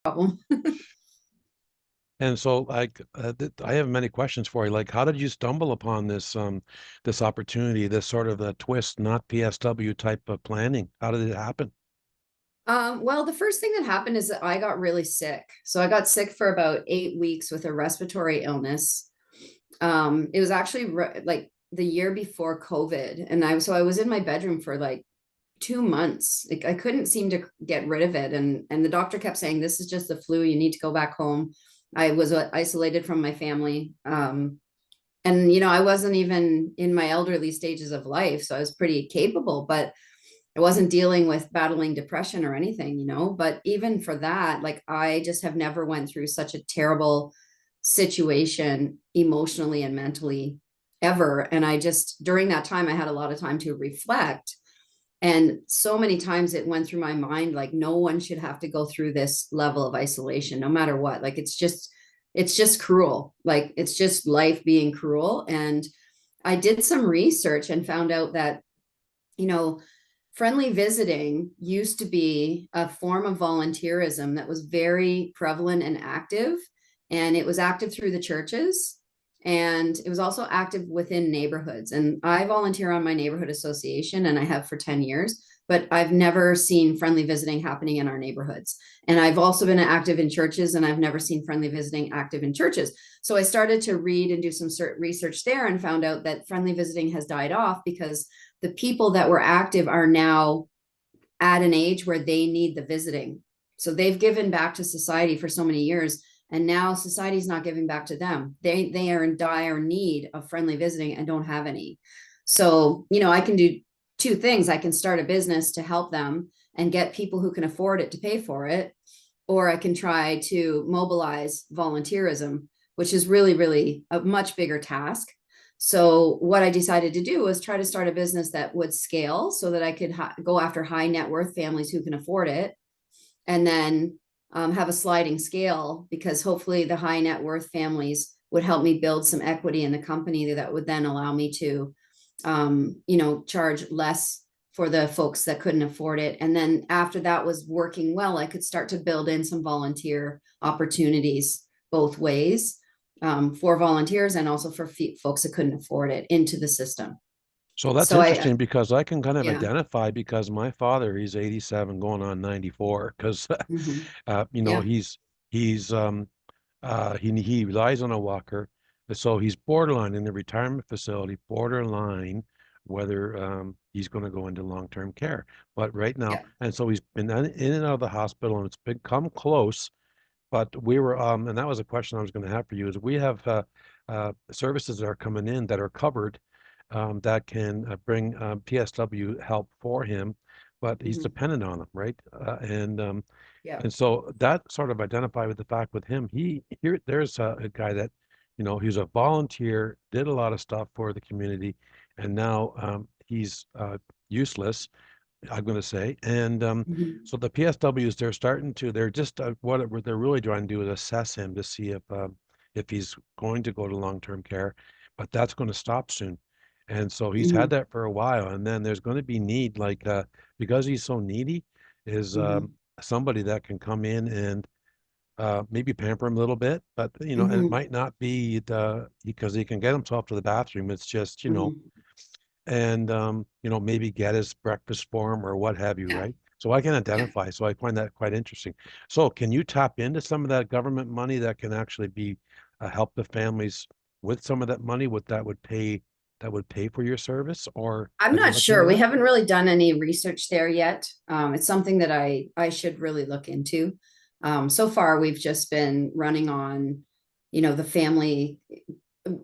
problem. And so, like, I have many questions for you. Like, how did you stumble upon this opportunity, this sort of a twist, not PSW type of planning? How did it happen? Well, the first thing that happened is that I got really sick. So I got sick for about 8 weeks with a respiratory illness. It was actually like the year before COVID, and I was in my bedroom for like 2 months. Like I couldn't seem to get rid of it, and the doctor kept saying, "This is just the flu. You need to go back home." I was isolated from my family. And I wasn't even in my elderly stages of life, so I was pretty capable, but I wasn't dealing with battling depression or anything. But even for that, like I just have never went through such a terrible situation emotionally and mentally ever. And I just during that time I had a lot of time to reflect. And so many times it went through my mind like no one should have to go through this level of isolation, no matter what. Like it's just cruel. Like it's just life being cruel. And I did some research and found out that, you know, friendly visiting used to be a form of volunteerism that was very prevalent and active. And it was active through the churches. And it was also active within neighborhoods. And I volunteer on my neighborhood association, and I have for 10 years, but I've never seen friendly visiting happening in our neighborhoods. And I've also been active in churches, and I've never seen friendly visiting active in churches. So I started to read and do some research there and found out that friendly visiting has died off because the people that were active are now at an age where they need the visiting. So they've given back to society for so many years, and now society's not giving back to them. They are in dire need of friendly visiting and don't have any. So, I can do two things. I can start a business to help them and get people who can afford it to pay for it, or I can try to mobilize volunteerism, which is really, really a much bigger task. So what I decided to do was try to start a business that would scale so that I could go after high net worth families who can afford it, and then have a sliding scale, because hopefully the high net worth families would help me build some equity in the company that would then allow me to, charge less for the folks that couldn't afford it. And then after that was working well, I could start to build in some volunteer opportunities both ways, for volunteers and also for folks that couldn't afford it into the system. So that's So I, interesting because I can kind of yeah. identify because my father, he's 87 going on 94 because Hmm. you know, Yeah. he relies on a walker. So he's borderline in the retirement facility, borderline whether he's going to go into long-term care. But right now, Yeah. and so he's been in and out of the hospital and it's become close. But we were, and that was a question I was going to have for you, is we have services that are coming in that are covered that can bring PSW help for him, but he's Hmm. dependent on them, right? Yeah. And so that sort of identified with the fact with him, there's a guy that, he's a volunteer, did a lot of stuff for the community, and now he's useless, I'm going to say. And Hmm. so the PSWs, they're just what they're really trying to do is assess him to see if he's going to go to long-term care, but that's going to stop soon. And so he's had Hmm. that for a while, and then there's going to be need, like because he's so needy, is Hmm. somebody that can come in and maybe pamper him a little bit, but and it Hmm. might not be because he can get himself to the bathroom. It's just, Hmm. and maybe get his breakfast for him or what have you, Yeah. right? So I can Yeah. identify. So I find that quite interesting. So can you tap into some of that government money that can actually be help the families with some of that money? What that would pay for your service, or I'm have you not looked into sure. We that? haven't really done any research there yet. It's something that I should really look into. So far, we've just been running on, the family.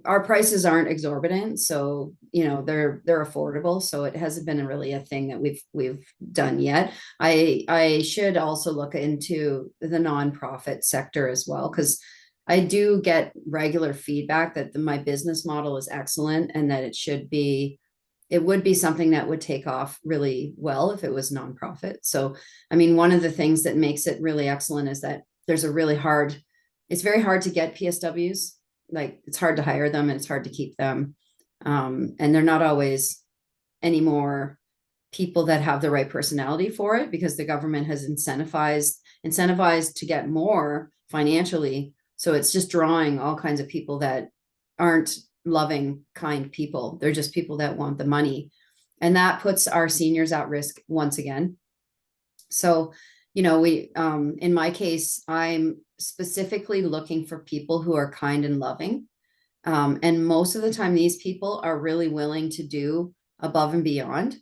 Our prices aren't exorbitant, so they're affordable. So it hasn't been really a thing that we've done yet. I should also look into the nonprofit sector as well, because I do get regular feedback that my business model is excellent and that it would be something that would take off really well if it was nonprofit. So, I mean, one of the things that makes it really excellent is that it's very hard to get PSWs. Like it's hard to hire them and it's hard to keep them. And they're not always anymore people that have the right personality for it, because the government has incentivized to get more financially. So it's just drawing all kinds of people that aren't loving, kind people. They're just people that want the money. And that puts our seniors at risk once again. So, we, in my case, I'm specifically looking for people who are kind and loving. And most of the time, these people are really willing to do above and beyond.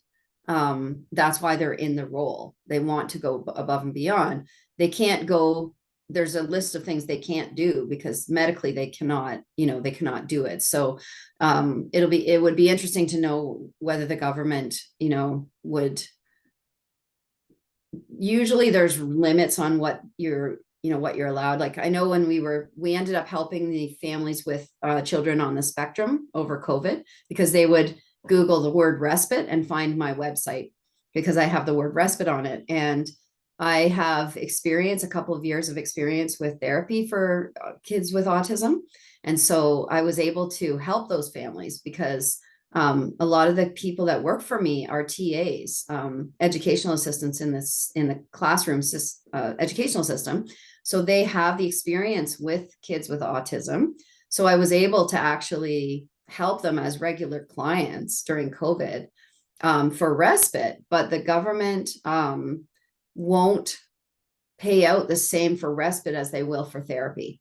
That's why they're in the role. They want to go above and beyond. They can't go, there's a list of things they can't do because medically they cannot do it. So it would be interesting to know whether the government, would, usually there's limits on what you're allowed. Like I know when we ended up helping the families with children on the spectrum over COVID, because they would Google the word respite and find my website because I have the word respite on it. And I have a couple of years of experience with therapy for kids with autism. And so I was able to help those families because a lot of the people that work for me are TAs, educational assistants in the classroom educational system. So they have the experience with kids with autism. So I was able to actually help them as regular clients during COVID for respite, but the government won't pay out the same for respite as they will for therapy.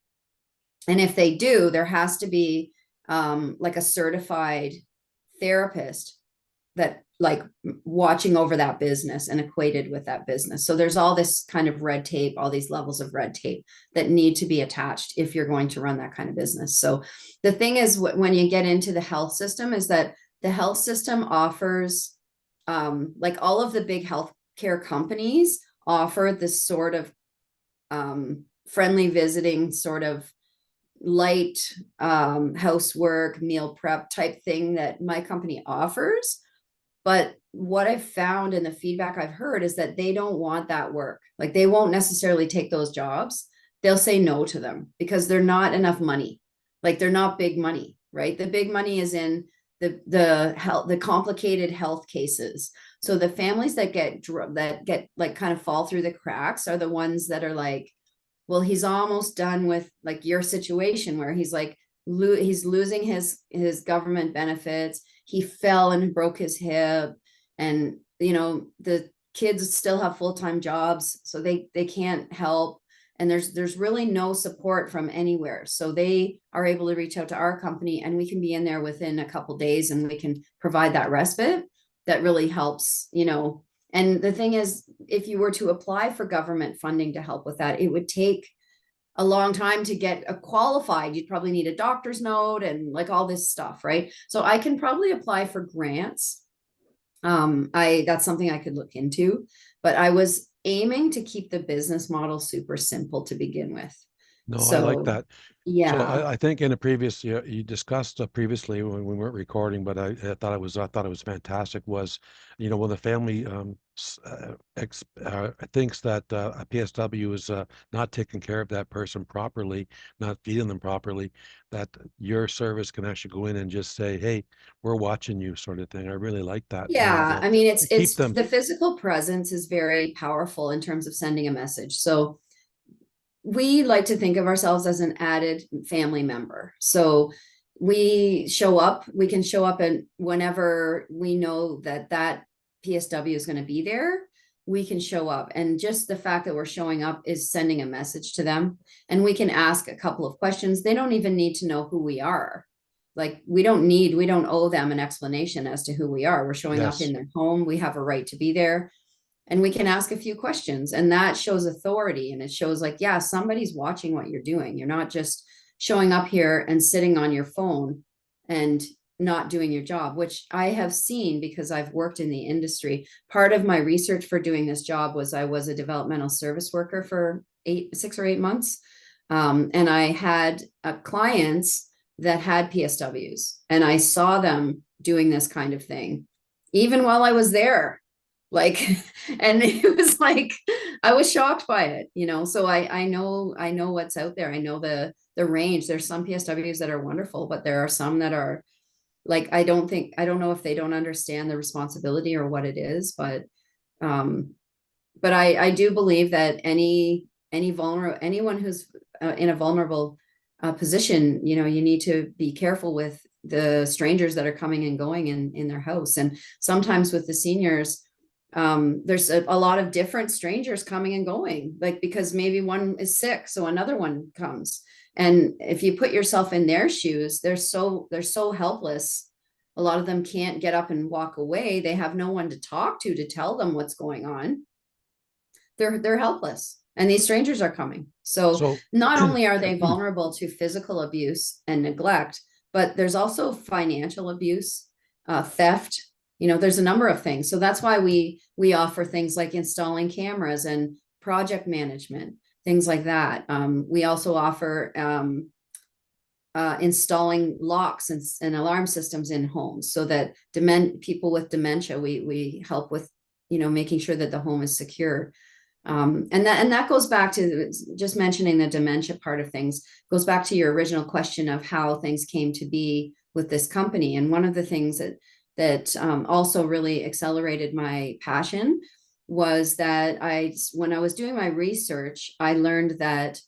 And if they do, there has to be like a certified therapist that like watching over that business and equated with that business. So there's all this kind of red tape, all these levels of red tape that need to be attached if you're going to run that kind of business. So the thing is, when you get into the health system, is that the health system offers like all of the big healthcare companies offer this sort of friendly visiting, sort of light housework, meal prep type thing that my company offers. But what I've found and the feedback I've heard is that they don't want that work. Like they won't necessarily take those jobs. They'll say no to them because they're not enough money. Like they're not big money, right? The big money is in the complicated health cases. So the families that get like kind of fall through the cracks are the ones that are like, well, he's almost done with like your situation where he's like he's losing his government benefits. He fell and broke his hip, and the kids still have full-time jobs, so they can't help, and there's really no support from anywhere. So they are able to reach out to our company, and we can be in there within a couple days, and we can provide that respite that really helps. And the thing is, if you were to apply for government funding to help with that, it would take a long time to get qualified. You'd probably need a doctor's note and like all this stuff, right? So I can probably apply for grants. That's something I could look into, but I was aiming to keep the business model super simple to begin with. No, I like So that. So yeah. I think in a previous, you discussed previously when we weren't recording, but I thought it was fantastic. Was, when the family thinks that a PSW is not taking care of that person properly, not feeding them properly, that your service can actually go in and just say, "Hey, we're watching you," sort of thing. I really like that, and Yeah, I mean, keep it's them. the physical presence is very powerful in terms of sending a message. So we like to think of ourselves as an added family member. So we can show up, and whenever we know that PSW is going to be there, we can show up. And just the fact that we're showing up is sending a message to them. And we can ask a couple of questions. They don't even need to know who we are. Like we don't owe them an explanation as to who we are. We're showing up Yes. in their home. We have a right to be there, and we can ask a few questions, and that shows authority, and it shows like, yeah, somebody's watching what you're doing. You're not just showing up here and sitting on your phone and not doing your job, which I have seen because I've worked in the industry. Part of my research for doing this job was I was a developmental service worker for 6 or 8 months, and I had clients that had PSWs, and I saw them doing this kind of thing even while I was there, like, and it was like I was shocked by it. So I know what's out there. I know the range. There's some PSWs that are wonderful, but there are some that are Like, I don't know if they don't understand the responsibility or what it is, um, but I do believe that anyone who's in a vulnerable position, you know, you need to be careful with the strangers that are coming and going in their house. And sometimes with the seniors, there's a lot of different strangers coming and going, like because maybe one is sick, so another one comes. And if you put yourself in their shoes, they're so helpless. A lot of them can't get up and walk away. They have no one to talk to tell them what's going on. They're helpless, and these strangers are coming. So So, not only are they vulnerable to physical abuse and neglect, but there's also financial abuse, theft. You know, there's a number of things. So that's why we offer things like installing cameras and project management, things like that. We also offer installing locks and alarm systems in homes, so that people with dementia, we help with, you know, making sure that the home is secure. And that goes back to just mentioning the dementia part of things, goes back to your original question of how things came to be with this company. And one of the things that also really accelerated my passion was that when I was doing my research, I learned that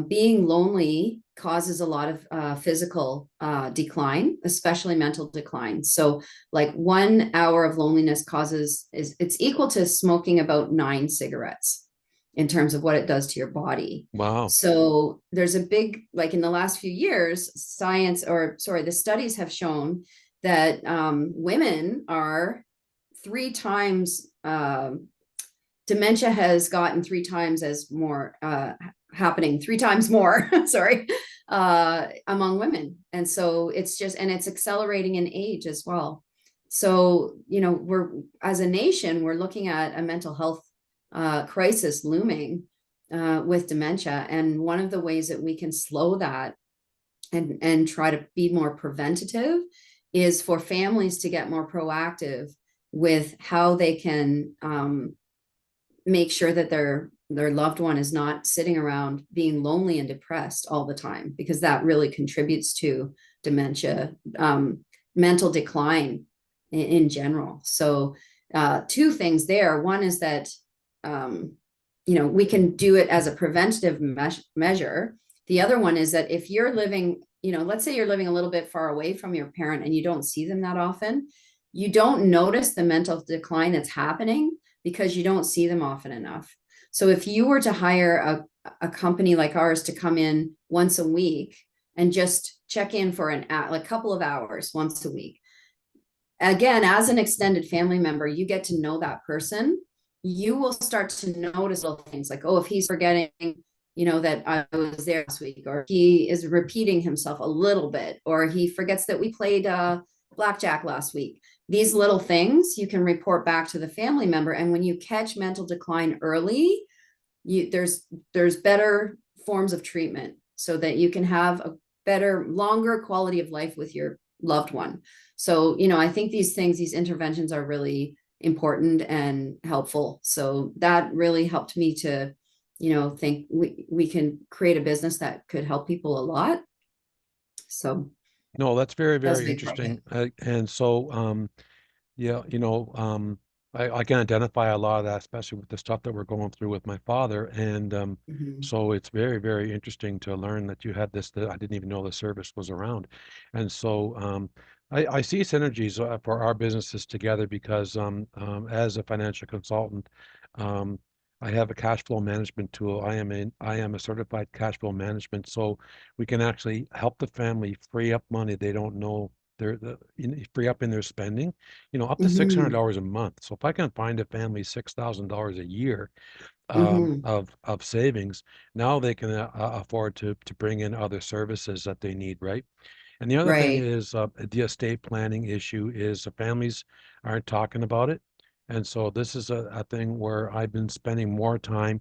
being lonely causes a lot of physical decline, especially mental decline. So, like 1 hour of loneliness it's equal to smoking about 9 cigarettes in terms of what it does to your body. wow. So there's a big, like in the last few years, the studies have shown that women are 3 times dementia has gotten 3 times as more happening 3 times more sorry, among women. And so it's accelerating in age as well. So, you know, as a nation, we're looking at a mental health crisis looming with dementia. And one of the ways that we can slow that and try to be more preventative is for families to get more proactive with how they can make sure that their loved one is not sitting around being lonely and depressed all the time, because that really contributes to dementia, mental decline in general. So two things there. One is that you know, we can do it as a preventative measure. The other one is that if you're living, you know, let's say you're living a little bit far away from your parent and you don't see them that often, you don't notice the mental decline that's happening because you don't see them often enough. So if you were to hire a company like ours to come in once a week and just check in for a couple of hours once a week, again, as an extended family member, you get to know that person. You will start to notice little things like, oh, if he's forgetting, you know, that I was there last week, or he is repeating himself a little bit, or he forgets that we played blackjack last week. These little things you can report back to the family member. And when you catch mental decline early, there's better forms of treatment so that you can have a better, longer quality of life with your loved one. So, you know, I think these interventions are really important and helpful. So that really helped me to, you know, think we can create a business that could help people a lot. So No, that's very, that's a very big part of interesting. it. And so, yeah, I can identify a lot of that, especially with the stuff that we're going through with my father. And Mhm. so it's very, very interesting to learn that you had this, that I didn't even know the service was around. And so I see synergies for our businesses together because as a financial consultant, um, I have a cash flow management tool. I am a certified cash flow management. So we can actually help the family free up money they don't know free up in their spending, up to Mhm. $600 a month. So if I can find a family $6,000 a year Mhm. of savings, now they can afford to bring in other services that they need, right? And the other thing Right. is the estate planning issue is the families aren't talking about it. And so this is a thing where I've been spending more time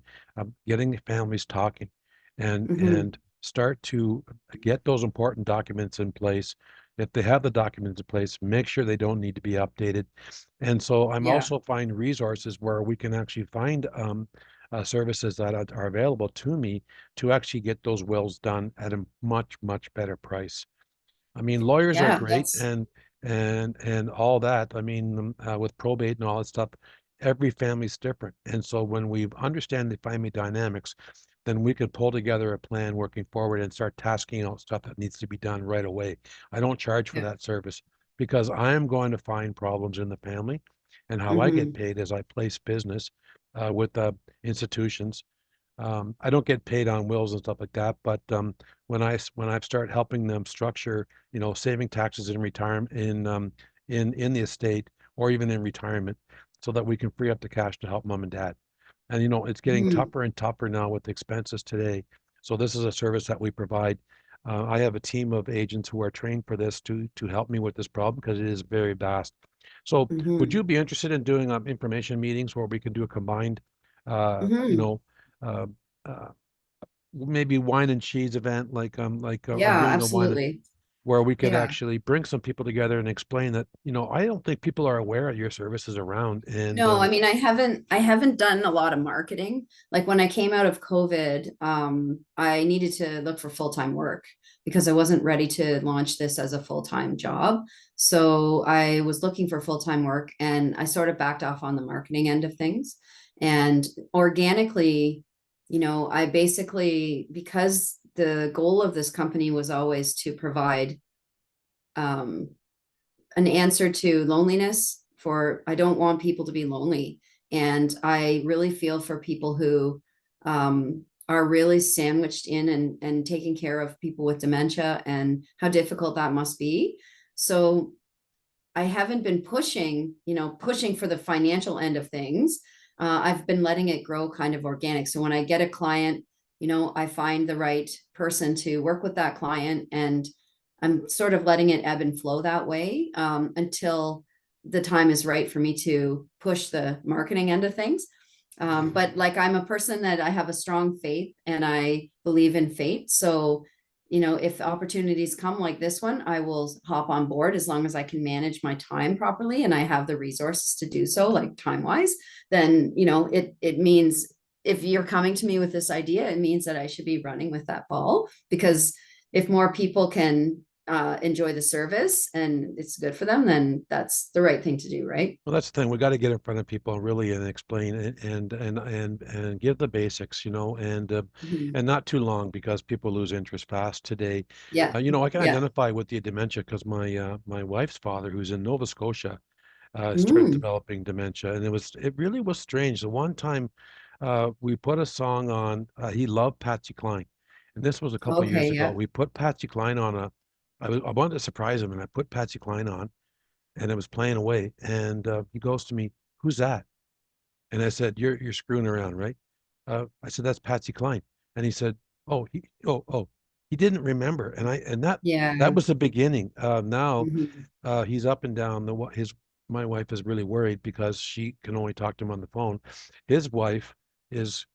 getting families talking and Mhm. start to get those important documents in place. If they have the documents in place, make sure they don't need to be updated. And so I'm Yeah. also finding resources where we can actually find services that are available to me to actually get those wills done at a much, much better price. I mean, lawyers are Yeah, great that's and all that. I mean, with probate and all that stuff, every family's different. And so when we understand the family dynamics, then we could pull together a plan working forward and start tasking out stuff that needs to be done right away. I don't charge for yeah. that service because I am going to find problems in the family. And how I get Hmm. paid is I place business with institutions. I don't get paid on wills and stuff like that, but when I start helping them structure, saving taxes in retirement in the estate or even in retirement, so that we can free up the cash to help mom and dad. And it's getting Hmm. tougher and tougher now with expenses today. So this is a service that we provide. I have a team of agents who are trained for this to help me with this problem because it is very vast. So would Hmm. you be interested in doing information meetings where we can do a combined, you Hmm. know, uh, uh, maybe wine and cheese event, like a Yeah, meeting of wine absolutely. where we could Yeah. actually bring some people together and explain that, I don't think people are aware of your services around. And No, I mean, I haven't done a lot of marketing. Like when I came out of COVID, I needed to look for full-time work because I wasn't ready to launch this as a full-time job. So I was looking for full-time work and I sort of backed off on the marketing end of things. And organically, I basically, because the goal of this company was always to provide um an answer to loneliness. For I don't want people to be lonely, and I really feel for people who are really sandwiched in and taking care of people with dementia and how difficult that must be. So I haven't been pushing for the financial end of things. I've been letting it grow kind of organic. So when I get a client, I find the right person to work with that client, and I'm sort of letting it ebb and flow that way until the time is right for me to push the marketing end of things. But like I'm a person that I have a strong faith and I believe in fate. So if opportunities come like this one, I will hop on board as long as I can manage my time properly and I have the resources to do so, like time wise. Then, it means if you're coming to me with this idea, it means that I should be running with that ball, because if more people can enjoy the service and it's good for them, then that's the right thing to do, right? well, that's the thing. We got to get in front of people really and explain it and give the basics, Mhm. and not too long because people lose interest fast today. Yeah. I can Yeah. identify with the dementia because my wife's father, who's in Nova Scotia, started Mm. developing dementia, and it really was strange. The one time, we put a song on. He loved Patsy Cline, and this was a couple of years Okay. ago. Yeah. We put Patsy Cline on I wanted to surprise him, and I put Patsy Cline on, and it was playing away. And he goes to me, "Who's that?" And I said, "You're screwing around, right?" I said, "That's Patsy Cline," and he said, "Oh, he didn't remember." And that Yeah. was the beginning. Now Mhm. he's up and down. My wife is really worried because she can only talk to him on the phone. His wife is,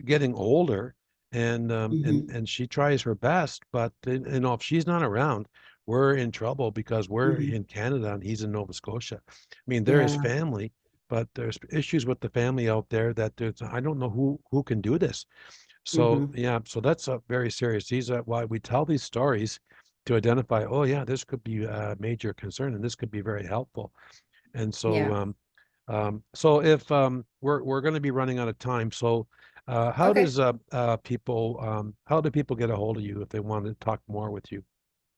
getting older, and Mhm. she tries her best, but if she's not around, we're in trouble because we're Mhm. in Canada and he's in Nova Scotia. I mean, there is Yeah. family, but there's issues with the family out there that I don't know who can do this. So Mhm. yeah, so that's very serious. These are why we tell these stories to identify, oh yeah, this could be a major concern and this could be very helpful. And so Yeah. so if we're going to be running out of time, so Okay. how do people get a hold of you if they want to talk more with you?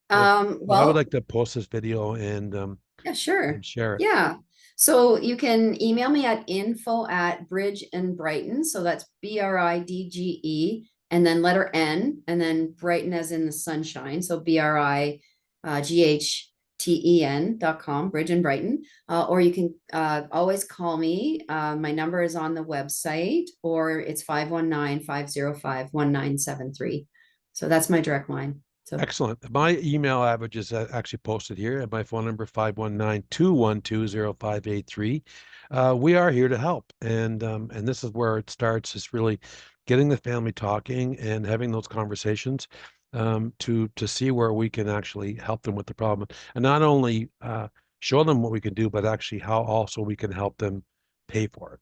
Or I would Well, like to post this video yeah, sure. and share it. Yeah. So you can email me at info@Bridge and Brighton. So that's BRIDGE and then letter N and then Brighton as in the sunshine. So BRIGHTEN.com, Bridge and Brighton. Or you can always call me. My number is on the website, or it's 519-505-1973. So that's my direct line. So Excellent. My email average is actually posted here, and my phone number 519-212-0583. We are here to help, and this is where it starts. Is really getting the family talking and having those conversations, to see where we can actually help them with the problem, and not only show them what we can do, but actually how also we can help them pay for it.